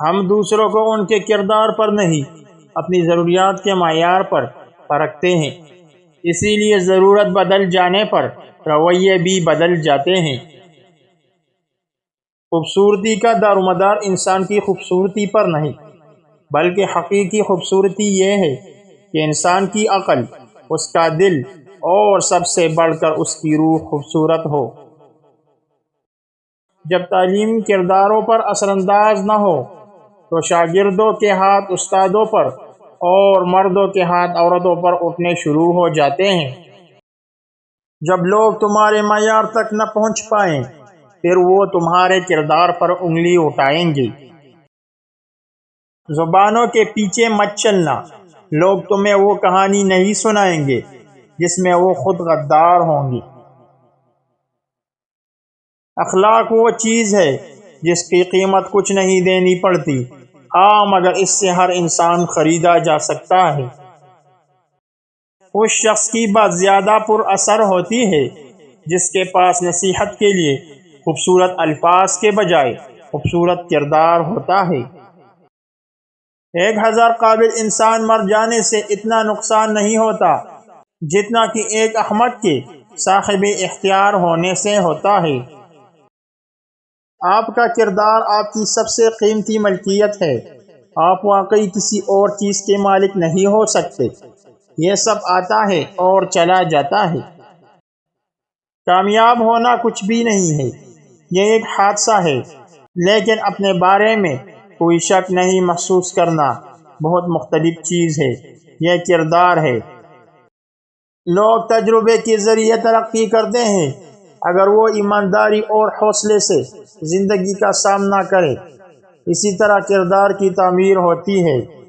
ہم دوسروں کو ان کے کردار پر نہیں اپنی ضروریات کے معیار پر پرکھتے ہیں، اسی لیے ضرورت بدل جانے پر رویے بھی بدل جاتے ہیں۔ خوبصورتی کا دار و مدار انسان کی خوبصورتی پر نہیں، بلکہ حقیقی خوبصورتی یہ ہے کہ انسان کی عقل، اس کا دل اور سب سے بڑھ کر اس کی روح خوبصورت ہو۔ جب تعلیم کرداروں پر اثر انداز نہ ہو تو شاگردوں کے ہاتھ استادوں پر اور مردوں کے ہاتھ عورتوں پر اٹھنے شروع ہو جاتے ہیں۔ جب لوگ تمہارے معیار تک نہ پہنچ پائیں پھر وہ تمہارے کردار پر انگلی اٹھائیں گے۔ زبانوں کے پیچھے مت چلنا، لوگ تمہیں وہ کہانی نہیں سنائیں گے جس میں وہ خود غدار ہوں گے۔ اخلاق وہ چیز ہے جس کی قیمت کچھ نہیں دینی پڑتی، ہاں مگر اس سے ہر انسان خریدا جا سکتا ہے۔ اس شخص کی بات زیادہ پر اثر ہوتی ہے جس کے پاس نصیحت کے لیے خوبصورت الفاظ کے بجائے خوبصورت کردار ہوتا ہے۔ 1000 قابل انسان مر جانے سے اتنا نقصان نہیں ہوتا جتنا کہ ایک احمق کے صاحب اختیار ہونے سے ہوتا ہے۔ آپ کا کردار آپ کی سب سے قیمتی ملکیت ہے۔ آپ واقعی کسی اور چیز کے مالک نہیں ہو سکتے۔ یہ سب آتا ہے اور چلا جاتا ہے۔ کامیاب ہونا کچھ بھی نہیں ہے، یہ ایک حادثہ ہے، لیکن اپنے بارے میں کوئی شک نہیں محسوس کرنا بہت مختلف چیز ہے۔ یہ کردار ہے۔ لوگ تجربے کے ذریعے ترقی کرتے ہیں اگر وہ ایمانداری اور حوصلے سے زندگی کا سامنا کرے۔ اسی طرح کردار کی تعمیر ہوتی ہے۔